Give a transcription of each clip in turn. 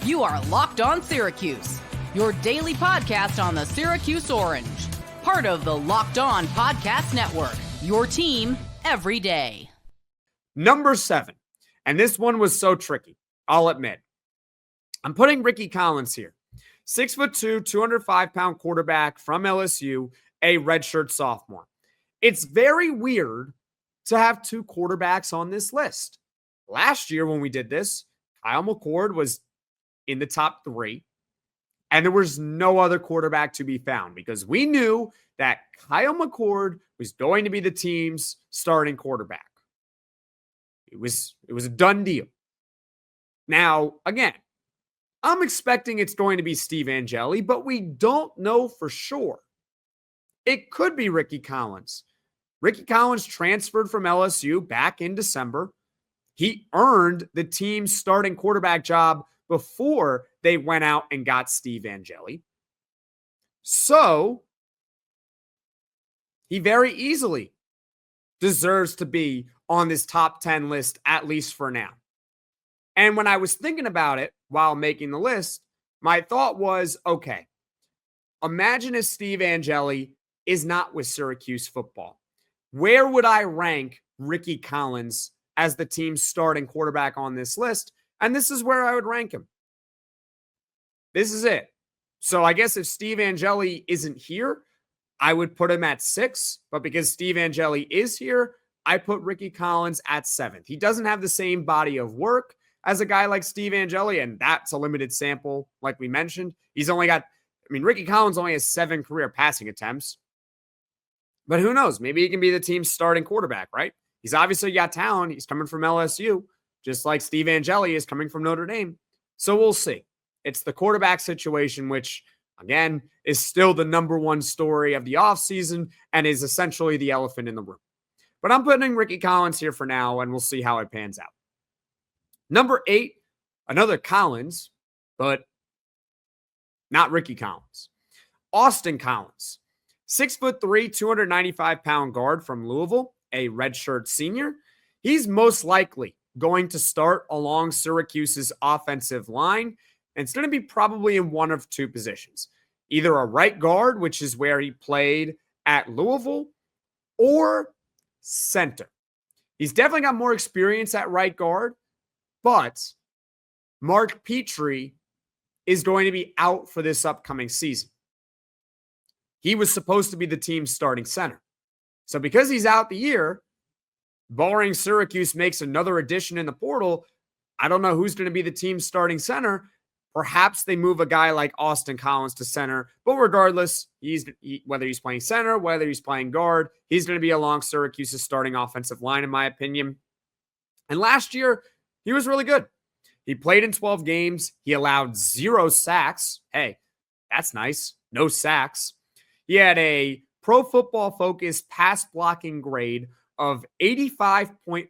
You are Locked On Syracuse, your daily podcast on the Syracuse Orange. Part of the Locked On Podcast Network, your team every day. Number 7, and this one was so tricky, I'll admit. I'm putting Rickie Collins here. 6'2", 205-pound quarterback from LSU, a redshirt sophomore. It's very weird to have two quarterbacks on this list. Last year when we did this, Kyle McCord was in the top 3, and there was no other quarterback to be found because we knew that Kyle McCord was going to be the team's starting quarterback. It was a done deal. Now, again, I'm expecting it's going to be Steve Angeli, but we don't know for sure. It could be Rickie Collins. Rickie Collins transferred from LSU back in December. He earned the team's starting quarterback job before they went out and got Steve Angeli. So, he very easily deserves to be on this top 10 list, at least for now. And when I was thinking about it while making the list, my thought was, okay, imagine if Steve Angeli is not with Syracuse football. Where would I rank Rickie Collins as the team's starting quarterback on this list? And this is where I would rank him. This is it. So I guess if Steve Angeli isn't here, I would put him at 6. But because Steve Angeli is here, I put Rickie Collins at 7th. He doesn't have the same body of work as a guy like Steve Angeli, and that's a limited sample, like we mentioned. He's only got, Rickie Collins only has 7 career passing attempts. But who knows? Maybe he can be the team's starting quarterback, right? He's obviously got talent. He's coming from LSU, just like Steve Angeli is coming from Notre Dame. So we'll see. It's the quarterback situation, which, again, is still the number one story of the offseason and is essentially the elephant in the room. But I'm putting Rickie Collins here for now, and we'll see how it pans out. Number 8, another Collins, but not Rickie Collins. Austin Collins, 6'3", 295-pound guard from Louisville, a redshirt senior. He's most likely going to start along Syracuse's offensive line, and it's going to be probably in one of two positions. Either a right guard, which is where he played at Louisville, or center. He's definitely got more experience at right guard, but Mark Petrie is going to be out for this upcoming season. He was supposed to be the team's starting center. So because he's out the year, barring Syracuse makes another addition in the portal, I don't know who's going to be the team's starting center. Perhaps they move a guy like Austin Collins to center. But regardless, whether he's playing center, whether he's playing guard, he's going to be along Syracuse's starting offensive line, in my opinion. And last year, he was really good. He played in 12 games. He allowed 0 sacks. Hey, that's nice. No sacks. He had a Pro Football Focus pass blocking grade of 85.1.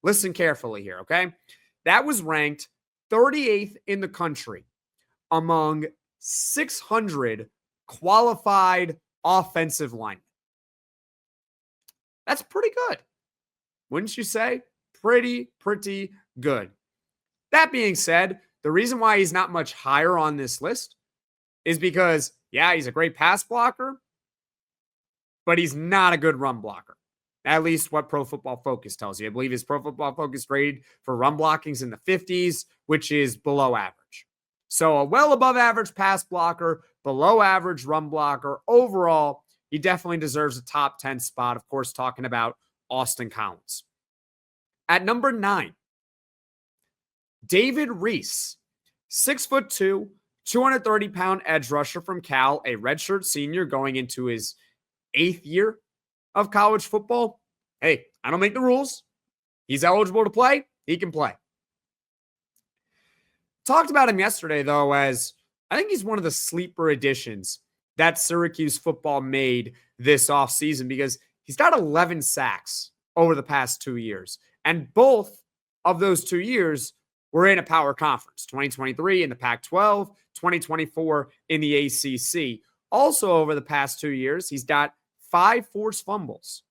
Listen carefully here, okay? That was ranked 38th in the country among 600 qualified offensive linemen. That's pretty good. Wouldn't you say? Pretty good. That being said, the reason why he's not much higher on this list is because, yeah, he's a great pass blocker, but he's not a good run blocker. At least what Pro Football Focus tells you. I believe his Pro Football Focus grade for run blocking is in the 50s, which is below average. So a well above average pass blocker, below average run blocker. Overall, he definitely deserves a top 10 spot. Of course, talking about Austin Collins. At number 9, David Reese, 6'2", 230-pound edge rusher from Cal, a redshirt senior going into his 8th year of college football. Hey, I don't make the rules. He's eligible to play. He can play. Talked about him yesterday, though, as I think he's one of the sleeper additions that Syracuse football made this offseason because he's got 11 sacks over the past 2 years. And both of those 2 years were in a power conference, 2023 in the Pac-12, 2024 in the ACC. Also over the past 2 years, he's got 5 forced fumbles.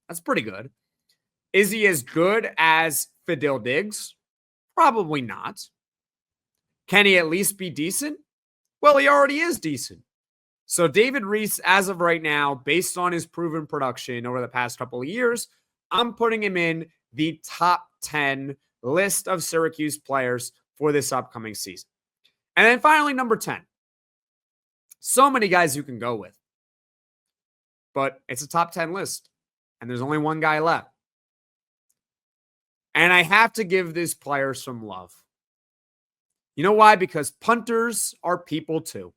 That's pretty good. Is he as good as Fidel Diggs? Probably not. Can he at least be decent? Well, he already is decent. So David Reese, as of right now, based on his proven production over the past couple of years, I'm putting him in the top 10 list of Syracuse players for this upcoming season. And then finally, number 10. So many guys you can go with. But it's a top 10 list, and there's only one guy left. And I have to give this player some love. You know why? Because punters are people too.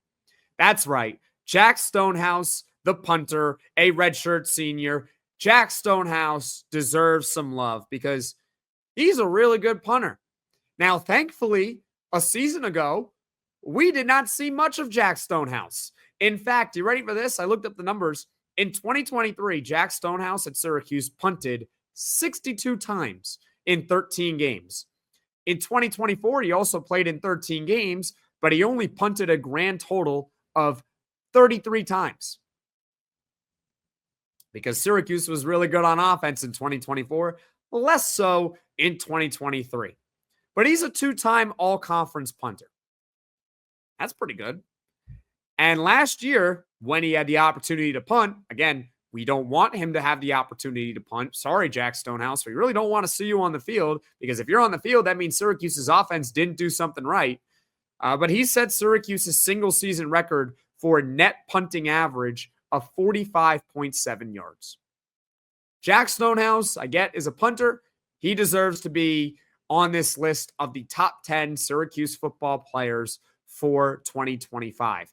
That's right. Jack Stonehouse, the punter, a redshirt senior. Jack Stonehouse deserves some love because he's a really good punter. Now, thankfully, a season ago, we did not see much of Jack Stonehouse. In fact, you ready for this? I looked up the numbers. In 2023, Jack Stonehouse at Syracuse punted 62 times in 13 games. In 2024, he also played in 13 games, but he only punted a grand total of 33 times. Because Syracuse was really good on offense in 2024, less so in 2023. But he's a two-time all-conference punter. That's pretty good. And last year, when he had the opportunity to punt, again, we don't want him to have the opportunity to punt. Sorry, Jack Stonehouse. We really don't want to see you on the field because if you're on the field, that means Syracuse's offense didn't do something right. But he set Syracuse's single-season record for net punting average of 45.7 yards. Jack Stonehouse, I get, is a punter. He deserves to be on this list of the top 10 Syracuse football players for 2025.